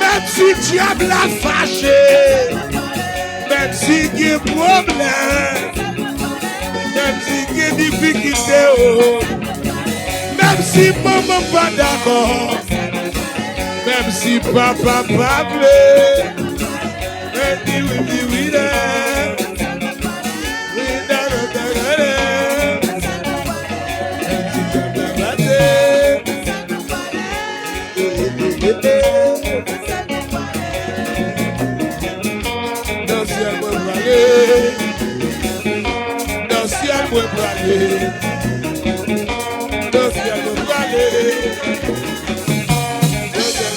Même si le diable a fâché, même si il y a problème, même si il y a difficulté, même si maman pas d'accord, même si papa pas bleu, même si oui, dans ciel moi brailler, dans ciel moi brailler, dans ciel moi brailler, dans ciel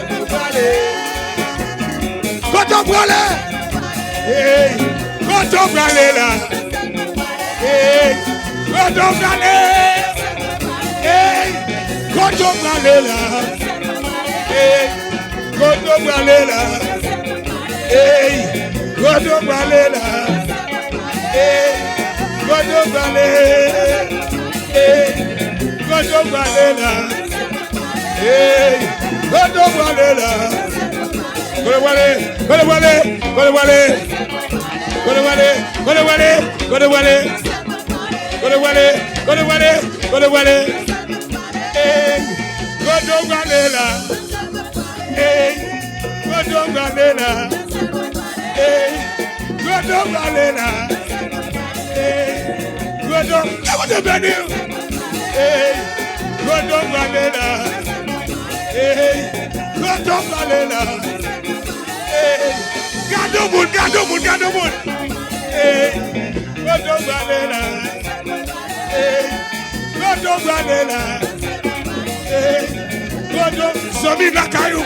moi brailler. Quand on braille, hey, quand on braille là, hey, quand on braille. Hey, quand on va aller là, hey, quand on va aller là, hey, quand on va aller là, hey, quand on va aller, hey, quand on va aller là, hey, quand on va aller là, quand on va aller, quand on va aller, quand on va aller, quand on va aller, quand on va aller, quand on va aller, quand on va aller, quand on va aller, quand on va aller. Hey, God don't vanilla. Hey, God don't vanilla. Hey, God don't vanilla. Hey, God don't. Never the venue. Hey, God don't vanilla. Hey, God don't vanilla. Hey, God don't moon, God don't moon, God don't moon. Hey, God don't vanilla. Hey, God don't vanilla. Godo, Somi Nakayu.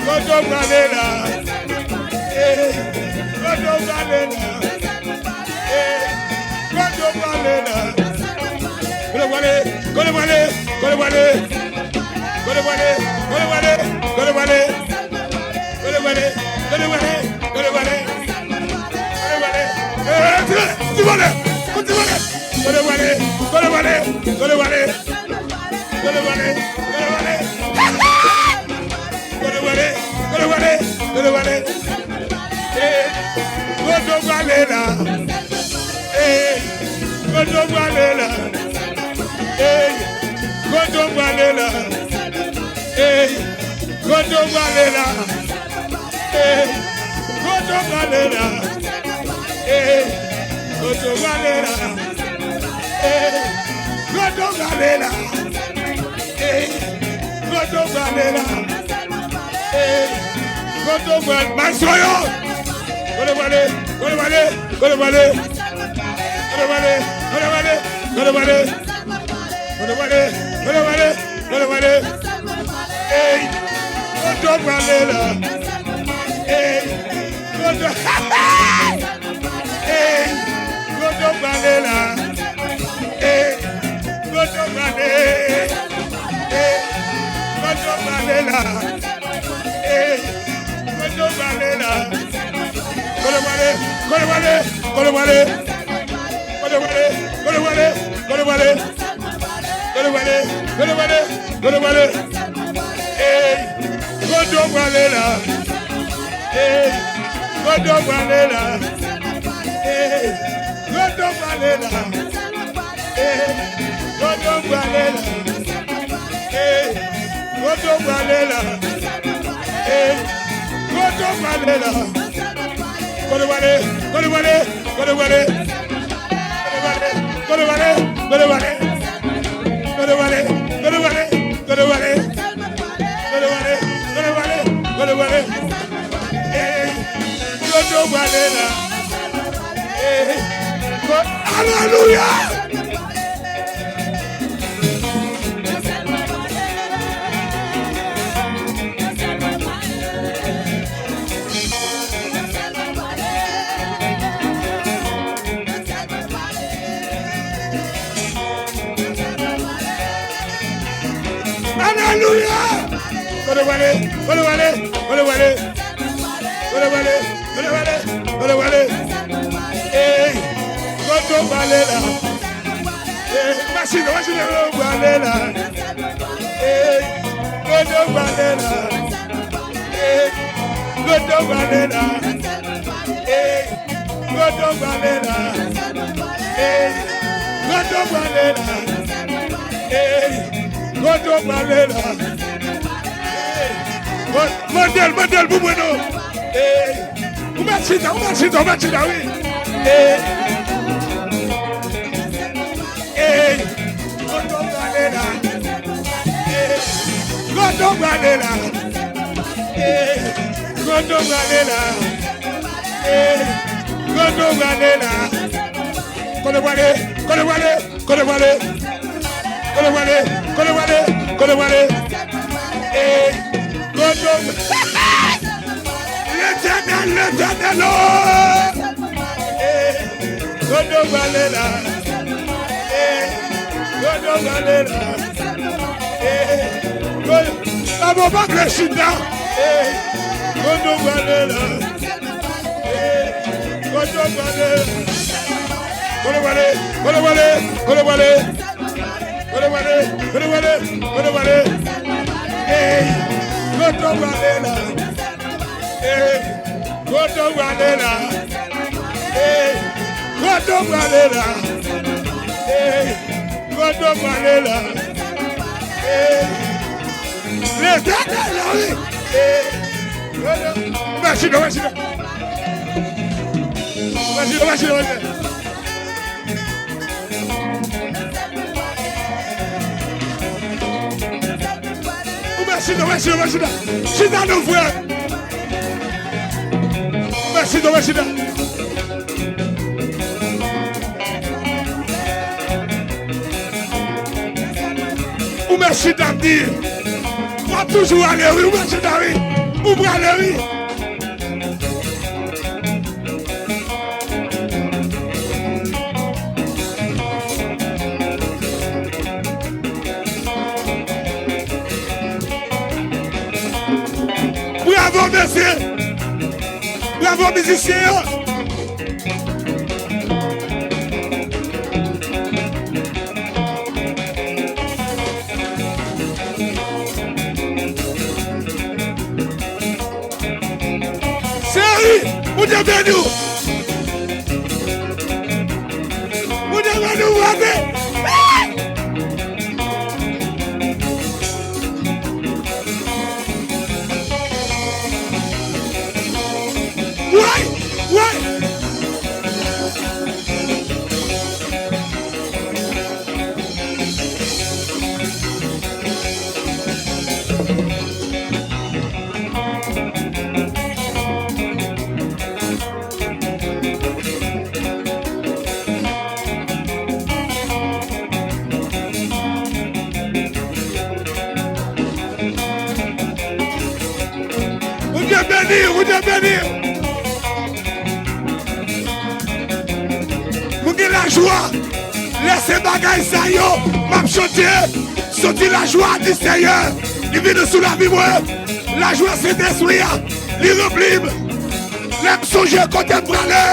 Godo Vanilla. Godo Vanilla. Godo Vanilla. Godo Vale, Godo Vale, Godo Vale, Godo Vale, Godo Vale, Godo Vale, Godo Vale, Godo Vale, Godo Vale, Godo Vale. Godo Vale, Godo Vale, Godo Vale, Godo Vale. Go to Vale. Hey, go to Valera. Hey, go to Valera. Hey, go to Valera. Hey, go to Valera. Hey, go to Valera. Hey, go to Valera. Hey, go to Valera. Hey, go to Valera. Hey, go to Valera. Mansoyo. Go to Valera. Go to Valera. Go to Valera. Go to Valera. Go to Valera. Go to Valera. Go to Valera. Go to Valera. Go to Valera. Hey, go to Valera. Hey, go to. Hey, go to Valera. Hey, go to Valera. Go to Valera. Hey, go to Valera. Go to Valera. Go to Valera. Go to Valera. Go to Valera. Go to Valera. Go to Valera. Go to Valera. Go to Valera. Go to Valera. Hey, go to Valera. Hey, go to Valera. Hey, go to Valera. Hey, go to Valera. Hey, go to Valera. Hey, go to Valera. Go to Valera. Go to Valera. Go to Valera. Go to Valera. Go to Valera. Go to Valera. Go to Valera. Go to Valera. Go to Valera. Go to Valera. Go to Valera. Hey, go to Valera. Hey, go. Hallelujah. Hallelujah. Go to Valera. Go to Valera. Go to Valera. Go to Valera. Go to Valera. Go to Valera. Hey. Balela. Machine, Balela. Godo Balela. Godo Balela. Godo Balela. Godo Balela. Godo Balela. Modèle, vous bueno. On va oui. Godo Balela. Godo Balela. Godo Balela. L'éternel, Godo Balela. Godo Balela. Godo Balela. Godo Balela. Godo Balela. Merci. Chida nos frères. Merci. Ou merci d'amener. Pas toujours aller, oui, ou merci d'aller. Ou pour aller, oui. Bravo, monsieur. Bravo, musicien. Vous devez nous. Vous devez bénir. Vous avez la joie. Laissez bagaille ça yo. M'a chanter. Sortir la joie du Seigneur. Il vient sous la vie. La joie c'est détruire. Il remplit. L'aime songer côté pralé.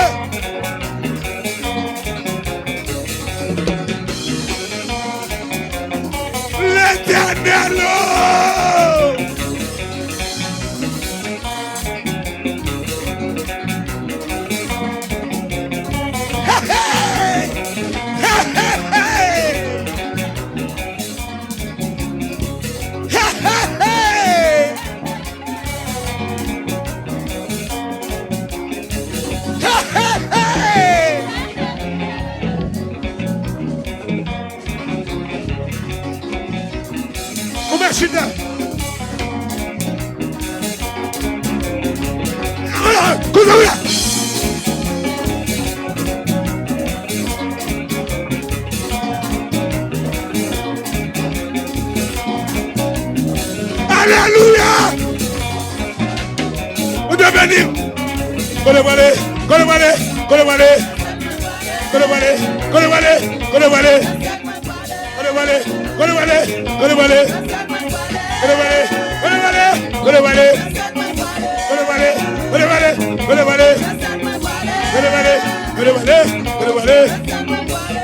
L'éternel. Alléluia. Vous devez venir.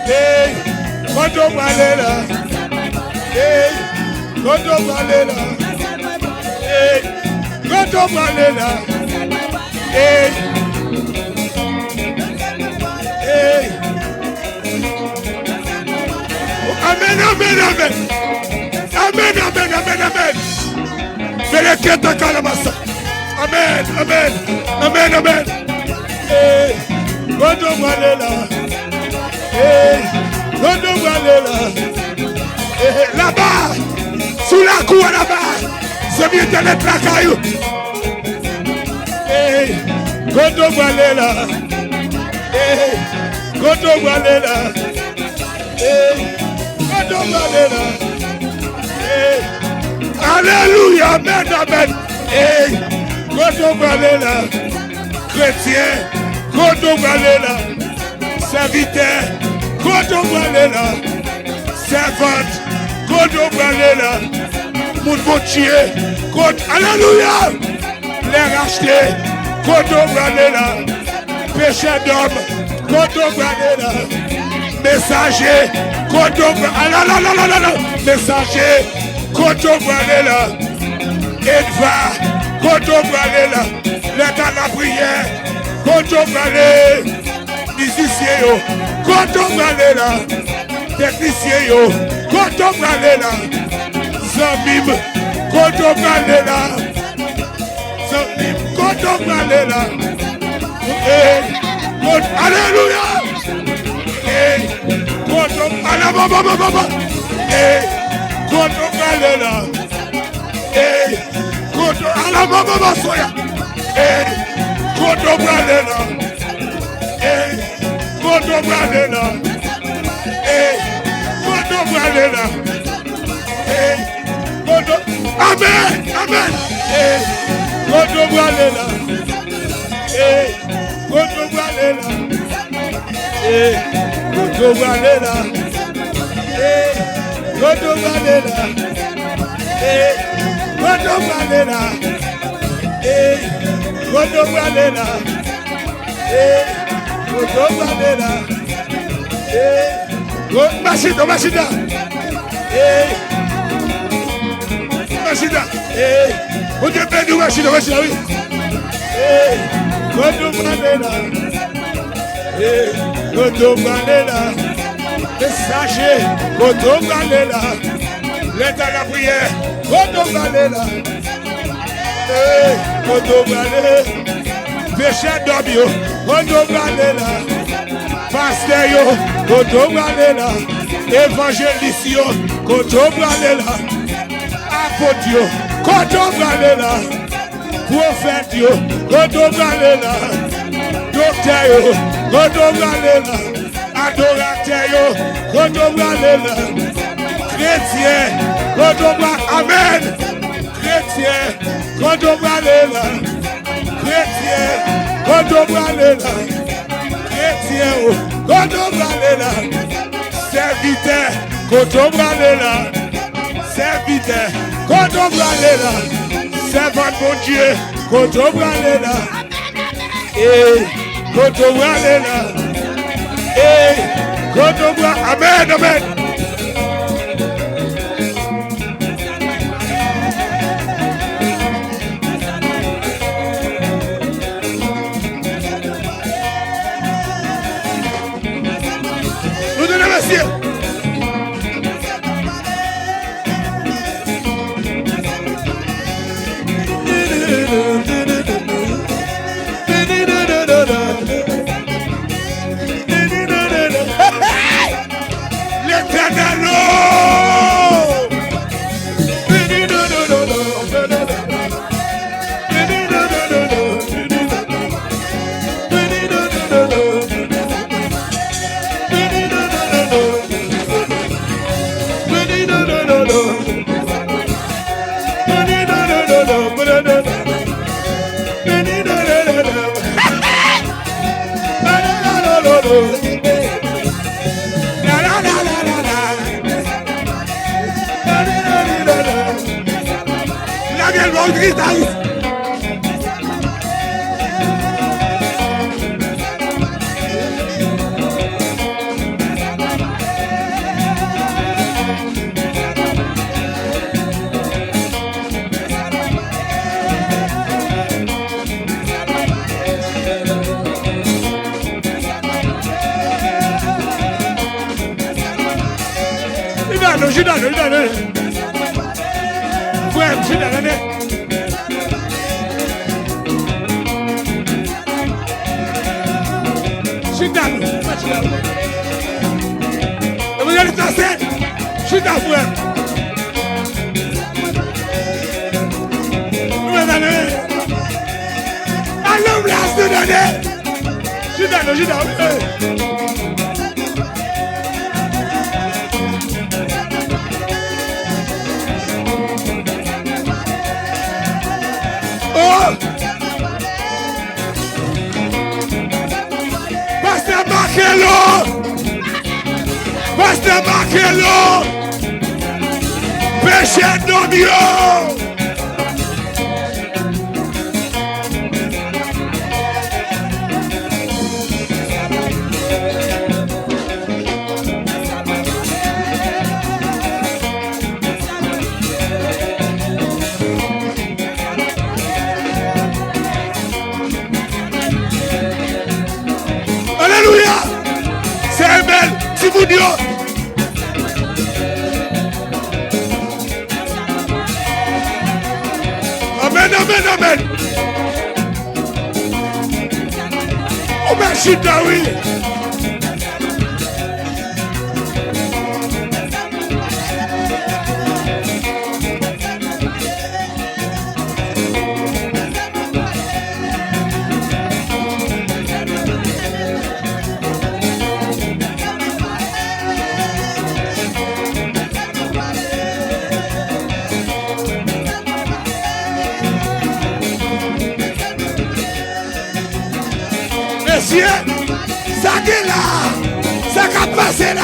Hey, Koto Balela. Hey, Koto Balela. Hey, Koto Balela. Hey, hey. Amen, amen, amen. Amen, amen, amen, amen. Veleketa kalamasa. Amen, amen, amen, amen. Hey, Koto Balela. Hey, Koto Balela. Hey, là-bas, sous la cour là-bas, c'est bien de l'être la caillou. Hey, Koto Balela. Hey, Koto Balela. Hey, Koto Balela. Hey, Alléluia, amen, amen. Hey, Koto Balela. Chrétien, Koto Balela. Serviteur, Koto Balela. Servante, Koto Balela. Mon motier, Koto, Alléluia. Les rachetés, Koto Balela. Péché d'homme, Koto Balela. Messager, Koto Balela. Messager, Koto Balela. Edva, Koto Balela. L'état de la prière, Koto Balela. Musicien yo, Koto Balela. Technicien yo, Koto Balela. Zamim, Koto Balela. Zamim, Koto Balela. Hey, Alléluia. Hey, Koto Balela. Hey, Koto Balela. Hey, Koto Balela. Soya. Hey, Koto Balela. Hey, Koto Balela. Hey, Koto Balela. Hey, Koto. Amen, amen. Hey, Koto Balela. Hey, Koto Balela. Hey, Koto Balela. Hey, Koto Balela. Hey, Koto Balela. Hey, Koto Balela. Hey, Koto Balela. Hey, Machida. Hey, Machida. Hey, on te fait du Machida, oui. Hey, Koto Balela. Hey, Koto Balela. Messager, Koto Balela. L'état de la prière, Koto Balela. Hey, Koto Balela. Péché d'homme yo, Koto Balela. Pasteur yo, Koto Balela. Évangéliste yo, Koto Balela. Apôtre yo, Koto Balela. Prophète yo, Koto Balela. Docteur yo, Koto Balela. Adorateur yo, Koto Balela. Chrétien, Koto Balela. Amen. Chrétien, Koto Balela. Chrétien, Koto Balela. Chrétien, Koto Balela. Serviteur, Koto Balela. Serviteur, Koto Balela. Servant mon Dieu, Koto Balela. Et Koto Balela. Et Koto Balela. Amen, amen. Frère, vous allez danser. Je suis dans frère. Allons, place de donner. Je suis dans oh! Pasteur Makelo! Pasteur Makelo! Péché d'Omio! Alléluia! C'est un bel, si vous dites. Amen, amen, amen. Oh, merci, David. Messieurs, ça qui est là, ça qui a passé là.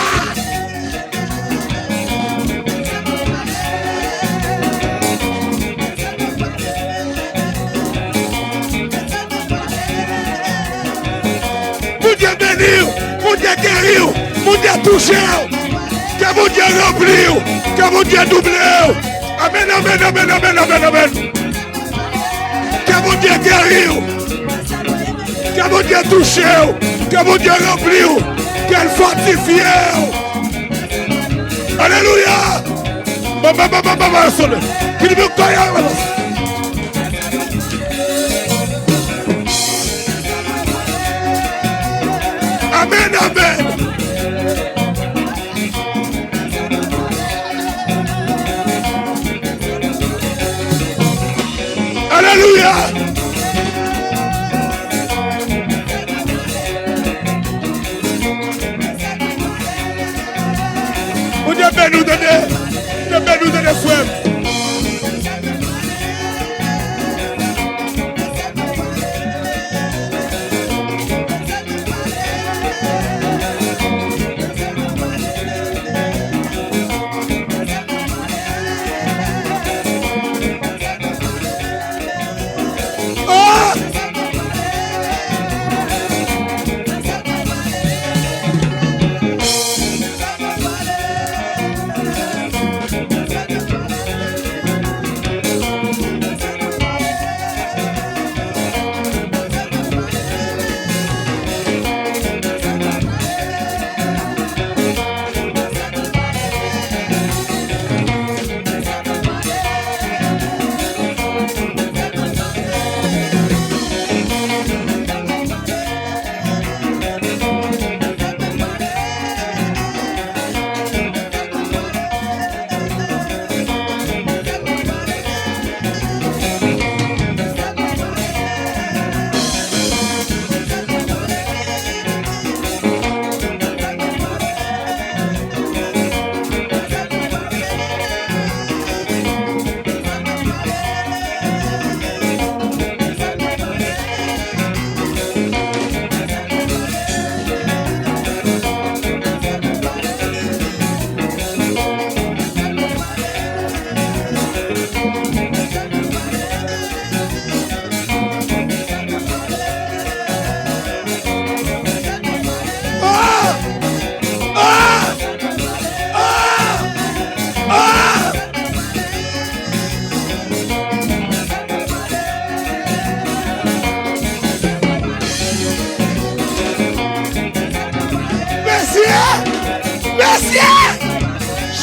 Mon Dieu béni, mon Dieu guéri, mon Dieu touché, que mon Dieu rempli, que mon Dieu doublé. Amen, amen, amen, amen, amen, amen. Que mon Dieu guéri. Que mon Dieu touché, que mon Dieu rempli, qu'elle fortifie. Alléluia. Amen, amen. Alléluia. Dieu peut nous donner, frère.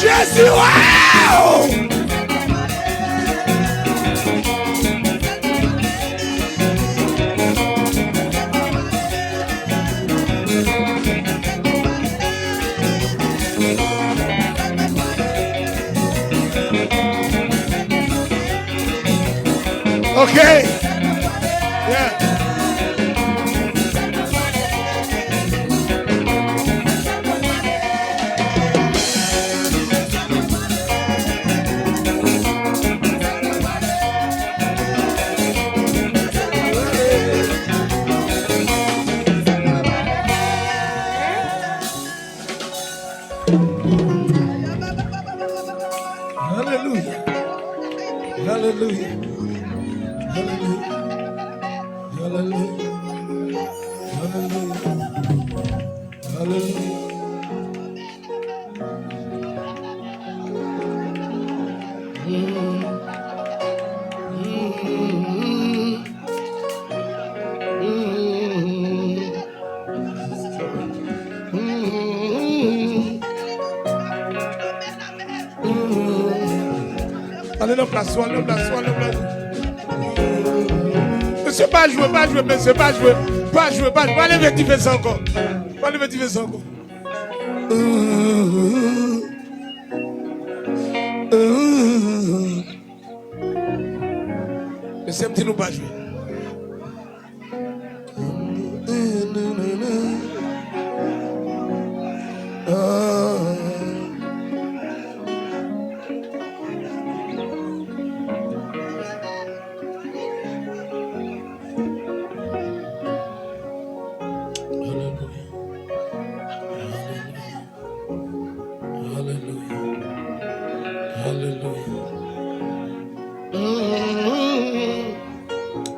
Jésus, wow! Okay. Yeah. Hallelujah. Hallelujah. Hallelujah. Hallelujah. Hallelujah. Hallelujah. Allez, le place, le place, le place. Monsieur, pas jouer, monsieur, pas jouer. Pas jouer. Allez, vérifier ça encore. Allez, vérifier ça encore. Monsieur, petit nous pas jouer.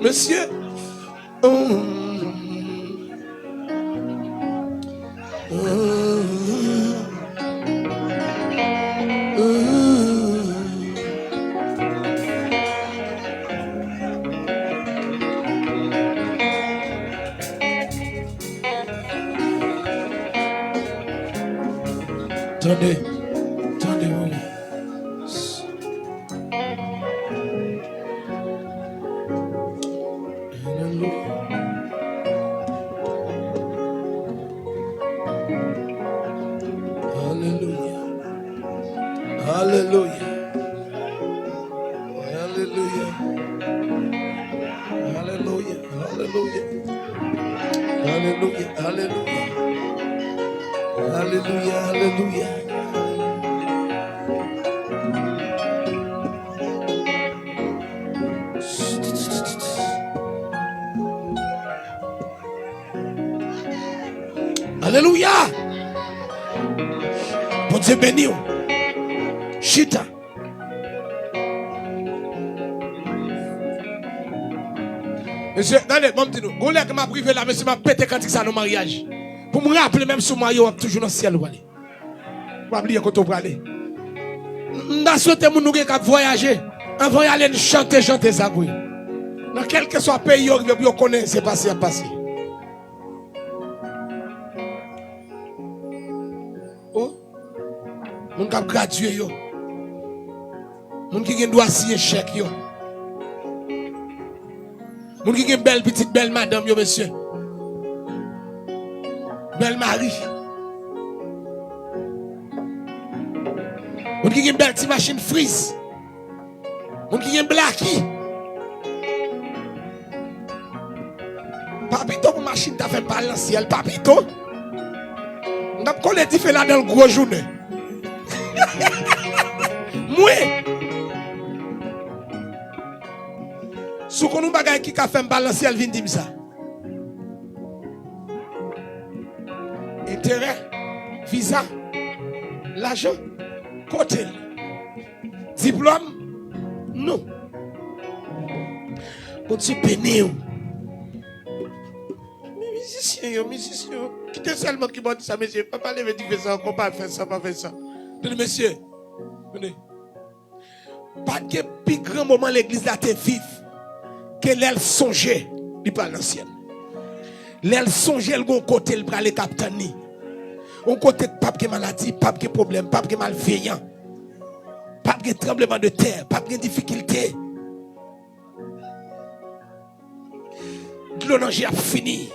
Monsieur, attendez, oui. Alléluia. Bon Dieu béni. Chita. Monsieur, attendez, bon petit nous. Goulé que m'a privé là, monsieur m'a pété quand il ça nos mariage. Pour me rappeler même sur maillot toujours dans le ciel où aller. Pas oublier quand on va aller. N'a souhaité mon nous cap voyager. Avant aller chanter ça oui. Dans quel que soit pays on connaît c'est passé à passer. Oh. Mon cap gradué yo. Mon qui doit signer chèque yo. Mon qui belle petite belle madame yo monsieur. Belle Marie. Mon qui belle petite machine frise. Mon qui blacky. Papito pour machine t'a fait balanciel papito. On a collé dit fait là dans le gros journée. Moi. Sous qu'on nous bagaille qui a fait balanciel vient dire ça. Intérêt, visa, l'argent, côté. Diplôme, non. Bon Dieu béni. Musicien, qui était seulement qui m'a dit ça, monsieur. Papa, il veut dire ça, on pas faire ça, pas faire ça. Monsieur, venez. Pas de plus grand moment l'église là te vive que l'elle songeait, il parle l'ancienne. L'elle songeait le côté le bras les capitaine. On côté pape qui maladie, pape qui problème, pape qui malveillant. Pas de tremblement de terre, pas de difficulté. L'onanger a fini.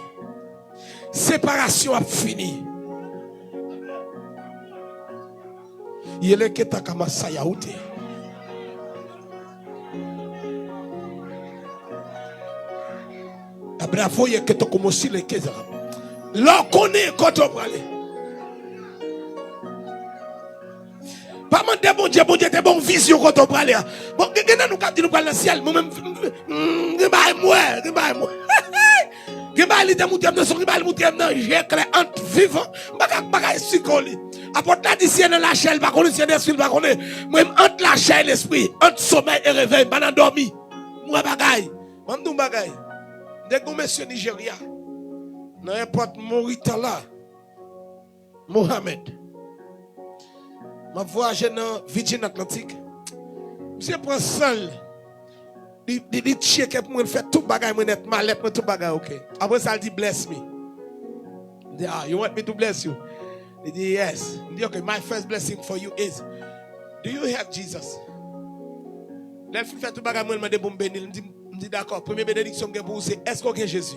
Séparation a fini. Il est que ta kamasa yaoute. Bravo, il y a que tu commences les kézara. L'on connaît quand on parle. Pas demander bon Dieu, t'es bon vision quand on parle. Bon, quelqu'un nous dit nous parle dans le ciel. Moi-même, moi. Il était monté dans son rival, monté dans j'ai clair entre vivant. Bagay psychologique. Apporte la d'ici dans la chair, pas connaître c'est l'esprit, pas connaître. Moi-même entre la chair et l'esprit, entre sommeil et réveil, pas endormi. Moi bagay. Moi m'dou bagay. Dès que monsieur Nigeria, n'importe Mauritanie, Mohamed, m'a voyagé dans Virgin Atlantique. Monsieur prend seul. Il check pour me faire tout bagay, moi net malette, tout bagay ok. Après ça il dit bless me. Il dit you want me to bless you? Il dit yes. Il dit okay, my first blessing for you is do you have Jesus? Là il fait tout bagay moi demande pour me bénir. Il dit d'accord, première bénédiction que pour vous c'est est-ce qu'on a Jésus?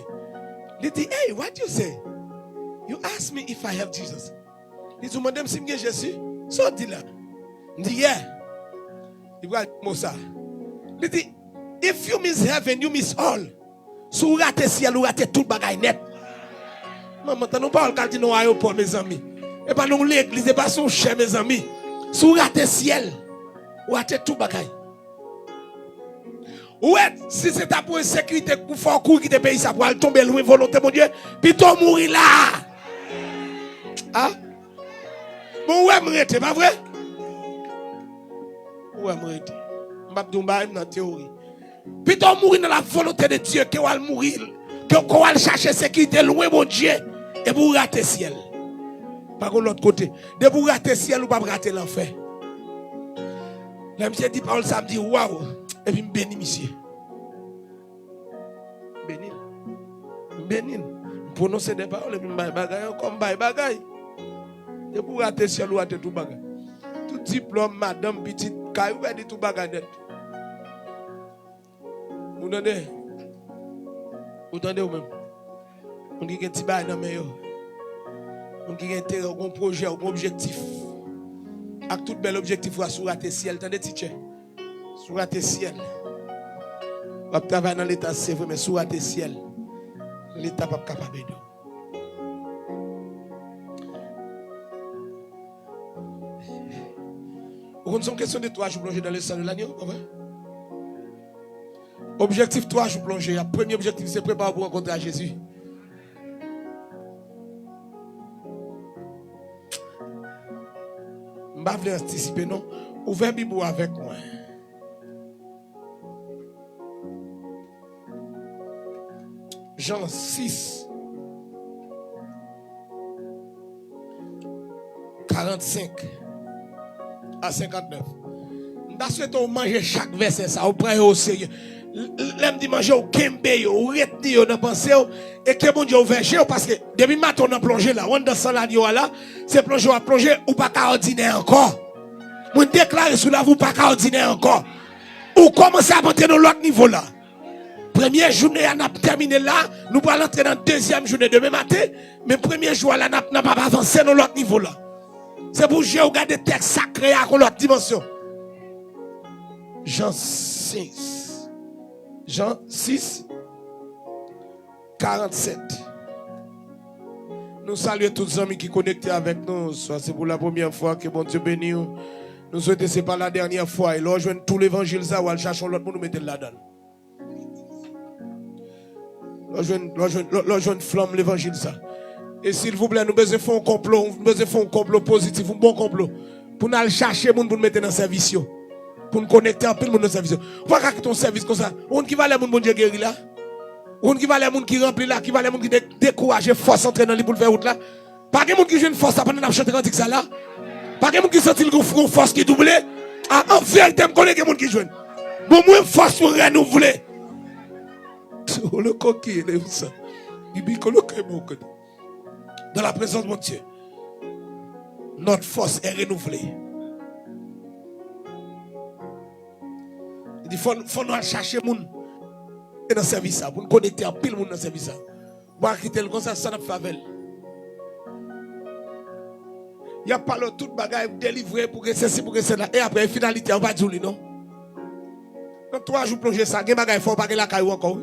Il dit hey, what you say? You ask me if I have Jesus. Il dit demande si j'ai Jésus. So dit là. Il dit yeah. Il va dire ça. Il dit if you miss heaven, you miss all. Si vous ratez ciel, vous ratez tout bagay net. Maman, t'as nous parle quand nous aéroport mes amis. Et pas nous l'église, et pas son cher mes amis. Si vous ratez ciel, vous ratez tout bagay. Ouais, si c'est ta pour une sécurité pour faire courir quitter pays, ça pourra tomber loin volonté mon Dieu, puis toi mourir là. Hein? Bon ouais, m'arrêter, pas vrai? Ouais, m'arrêter. M'abdoumba dans théorie. Puis toi mourir dans la volonté de Dieu, que va mourir, que va chercher sécurité loin mon Dieu et pour rater ciel. Par contre l'autre côté, de pour rater ciel ou pas rater l'enfer. Là monsieur dit parole ça me dit waouh. Et puis, bénis, monsieur. Bénis. Prononcer des paroles, et puis, bagaille, comme bagaille. Et pour rater ciel ou rater tout bagaille. Tout diplôme, madame, petite, caillou, dit tout bagaille. Vous entendez? Vous entendez ou même? On dit que tu vas dans mes yeux. On dit que tu as un projet, un objectif. Avec tout bel objectif, vous avez rater ciel. Attendez, teacher. Sous tes ciel. On va travailler dans l'état, c'est vrai, mais sous tes ciel. L'état pas capable de. Vous avez une question de 3 jours plongés dans le sang de l'agneau, objectif 3 jours plongés. Le premier objectif, c'est préparer pour rencontrer Jésus. Je ne vais pas anticiper, non. Ouvrez Bible avec moi. Jean 6, 45 à 59. Je souhaite manger chaque verset, ça, vous prenez au sérieux. L'aime dit manger au kembe, au retenir, au pensée, et que bon Dieu ouvert parce que depuis matin on a plongé là, on dans ça là, c'est plongé à plonger ou pas ordinaire encore. Vous déclarez sous la vous pas ordinaire encore. Ou commencez à monter dans l'autre niveau là. Première journée, on a terminé là. Nous allons entrer dans la deuxième journée demain matin. Mais premier jour, là, on n'a pas avancé dans l'autre niveau là. C'est pour que je regarde des textes sacrés à l'autre dimension. Jean 6. Jean 6, 47. Nous saluons tous les amis qui sont connectés avec nous. Soit c'est pour la première fois que bon Dieu bénisse. Nous souhaitons c'est pas la dernière fois. Et là, rejoindre tout l'évangile, ça, ou aller chercher l'autre pour nous mettre là-dedans. Rejoindre flamme l'évangile, ça. Et s'il vous plaît, nous besoin faire un complot. Nous besoin faire un complot positif, un bon complot. Pour nous aller chercher, pour nous mettre dans le service. Pour nous connecter un peu dans le service. Pourquoi que ton service comme ça? On qui va les gens bon Dieu guéri là? On qui va les gens qui remplit là? Qui va les gens qui découragent, force entrer dans les pour le faire route là? Pas de gens qui jouent une force pendant qu'on chante cantique ça là? Pas de gens qui sentent une force qui double? En vérité, je connais des gens qui jouent. Bon, moi, force pour renouveler. Le coquille, ça. Dans la présence de mon Dieu, notre force est renouvelée. Il faut nous chercher les gens dans le service, pour nous connecter en pile monde dans le service. Pour quitter le conseil, ça n'a pas fait. Il y a pas tout le bagage délivré pour que ceci, pour que cela. Et après, finalité, on va dire non. Dans 3 jours plonger ça, il y a des bagages faut pas que la caille encore.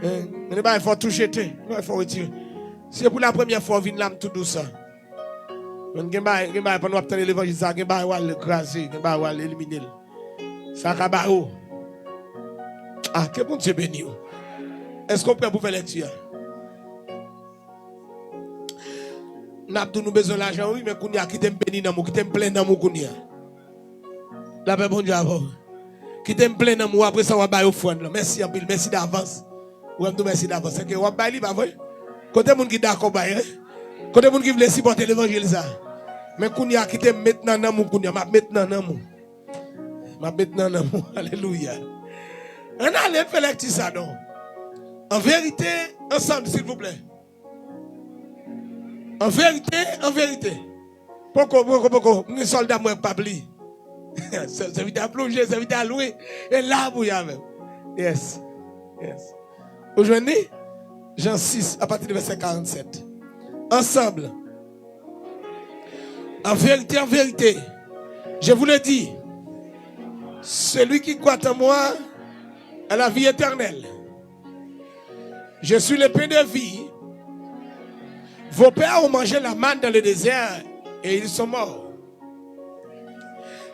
Il faut tout jeter, il faut retirer. C'est pour la première fois, vient là tout douce. Il y a des bagages pour nous obtenir l'évangile, il y a des bagages pour l'écraser, il y a des bagages pour l'éliminer. Ça va pas. Ah, que bon Dieu béni. Est-ce qu'on peut faire lecture? Nous avons besoin d'argent, oui, mais qu'on y a qui t'aime béni dans mon, qui t'aime plein dans mon kounia. La paix bon Dieu avant. Qui t'aime plein dans mon, après ça, on va bailler au fond. Merci en pile, merci d'avance. Oui, merci d'avance. C'est que on va bailler, pas vrai? Côté moun qui d'accord bailler, côté moun qui veut supporter l'évangile ça. Mais qu'on y a qui t'aime maintenant dans mon kounia, m'a maintenant dans mon. M'a maintenant dans mon. Alléluia. On allait faire lecture ça non. En vérité, ensemble, s'il vous plaît. En vérité. Pourquoi, les soldats m'ont pas pli. Ça veut dire plonger, ça veut dire louer. Et là, vous y avez. Yes. Aujourd'hui, Jean 6, à partir du verset 47. Ensemble. En vérité, je vous le dis, celui qui croit en moi a la vie éternelle. Je suis le pain de vie. Vos pères ont mangé la manne dans le désert et ils sont morts.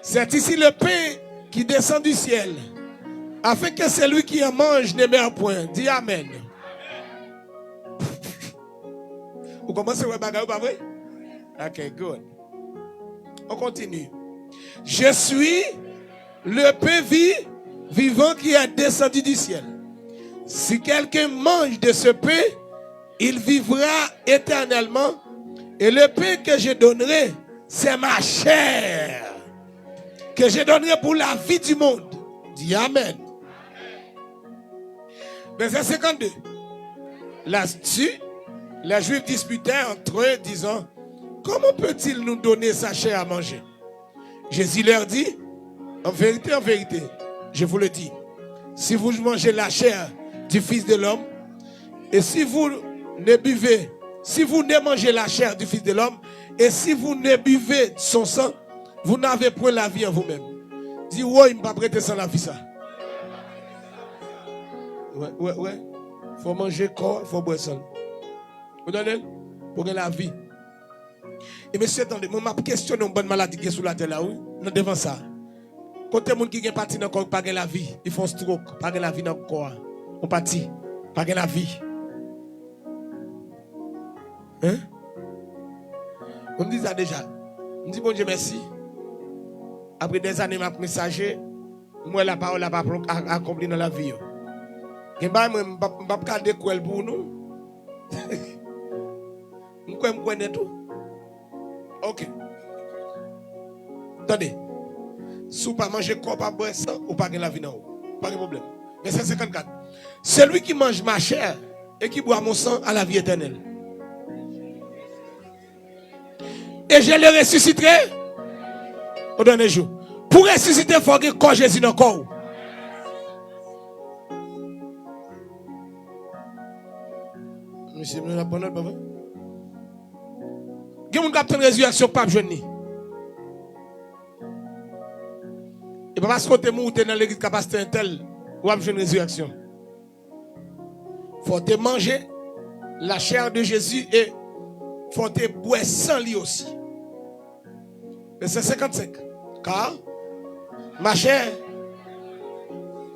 C'est ici le pain qui descend du ciel, afin que celui qui en mange ne meure point. Dis Amen. Vous commencez à voir bagarre, pas vrai? Ok, good. On continue. Je suis le pain vivant qui est descendu du ciel. Si quelqu'un mange de ce pain, il vivra éternellement. Et le pain que je donnerai, c'est ma chair, que je donnerai pour la vie du monde. Dis Amen. Verset 52. Là-dessus, les Juifs disputaient entre eux, disant, comment peut-il nous donner sa chair à manger? Jésus leur dit, en vérité, je vous le dis, si vous mangez la chair du Fils de l'homme, et si vous ne mangez la chair du Fils de l'homme, et si vous ne buvez son sang, vous n'avez point la vie en vous-même. Dis, ouais, il ne m'a pas prêté sans la vie, ça. Ouais. Il faut manger corps, il faut boire sang. Vous donnez? Pour la vie. Et monsieur, attendez, moi, ma question une bonne maladie qui est sous la terre là, oui? Non, devant ça. Quand les gens qui ont parti dans le corps, pas la vie, ils font stroke, pas la vie dans le corps. On partit, pas la vie. Hein? On me dit ça déjà. On me dit bon Dieu merci. Après des années, ma messager, moi la parole n'a pas accompli dans la vie. Je ne vais pas regarder quoi pour nous. Je connais tout. Ok. Attendez. Si vous ne mangez quoi, pas boire ça, ou pas la vie dans vous. Pas de problème. Verset 54. Celui qui mange ma chair et qui boit mon sang a la vie éternelle. Et je le ressusciterai au dernier jour. Pour ressusciter, il faut que quand Jésus dans le corps. Monsieur, vous avez bonne papa. Il y a une résurrection, pas jeune. Et pas parce que tu es mort dans l'église capacité un tel, ou à une résurrection. Il faut te manger la chair de Jésus et il faut te boire sans lui aussi. Verset 55. Car ma chair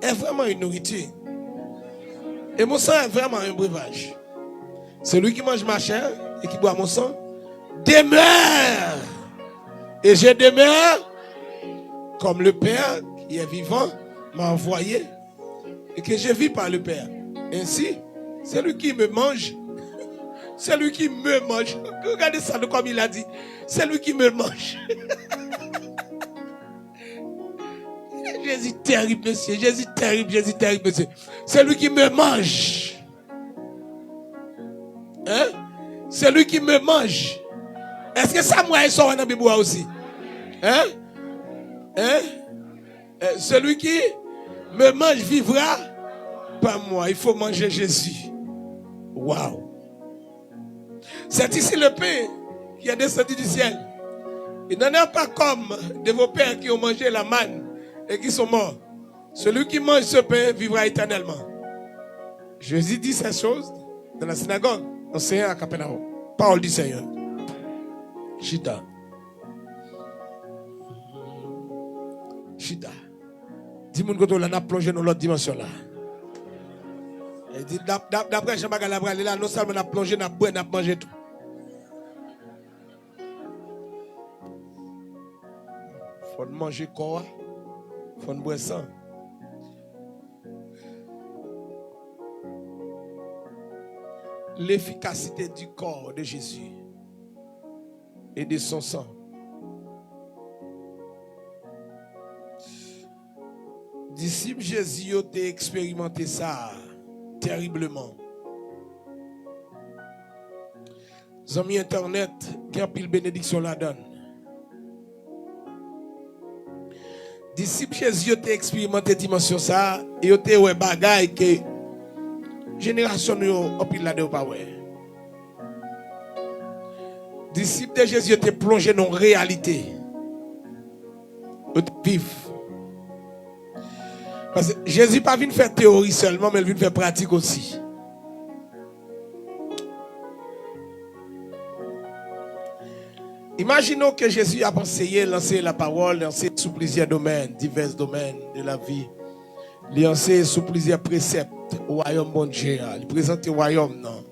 est vraiment une nourriture. Et mon sang est vraiment un breuvage. Celui qui mange ma chair et qui boit mon sang demeure. Et je demeure comme le Père qui est vivant m'a envoyé et que je vis par le Père. Ainsi, celui qui me mange, celui qui me mange, regardez ça comme il a dit, celui qui me mange. Jésus terrible, monsieur. Jésus terrible, monsieur. Celui qui me mange. Hein? Celui qui me mange. Est-ce que ça, moi, il sort dans la Bible aussi? Hein? Celui qui Me mange vivra par moi. Il faut manger Jésus. Waouh. C'est ici le pain qui est descendu du ciel. Il n'en est pas comme de vos pères qui ont mangé la manne et qui sont morts. Celui qui mange ce pain vivra éternellement. Jésus dit ces choses dans la synagogue, enseignant à Capernaum. Parole du Seigneur. Chita. Chita. Dis-moi que on a plongé dans l'autre dimension là. Et dit d'après Jean-Baptiste Labrale là, non seulement on a plongé, on a bu, on a mangé tout. Faut manger quoi? Faut boire sang. L'efficacité du corps de Jésus et de son sang. Disciples Jésus ont expérimenté ça terriblement. Ils ont mis Internet qui a pris la bénédiction la donne. Disciples Jésus ont expérimenté dimension ça et ont été ouais bagaille que génération nous pile là dedans pas ouais. Disciples de Jésus étaient plongés dans la réalité. Ils vivent. Parce que Jésus pas venu faire théorie seulement, mais il vient faire pratique aussi. Imaginons que Jésus a enseigné, lancé la parole, lancé sous plusieurs domaines, divers domaines de la vie. Il a enseigné sous plusieurs préceptes au royaume bon Dieu. Il présente le royaume, non.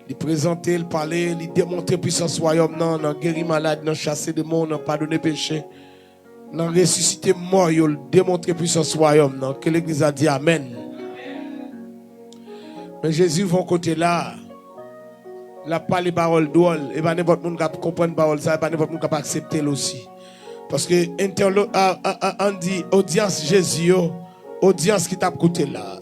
Il présente, il parlait, il démontre puissance du royaume, non. Il guérit malade, il chasser des mondes, il pardonner péché. Il ressuscité mort, il démontre puissance du royaume, non. Que l'église a dit Amen. Mais Jésus va côté là. Il a pas les paroles drôles. Et pas n'importe monde qui comprend les paroles, ça, et pas n'importe monde qui accepter aussi. Parce que on dit audience Jésus, audience qui t'a côté là.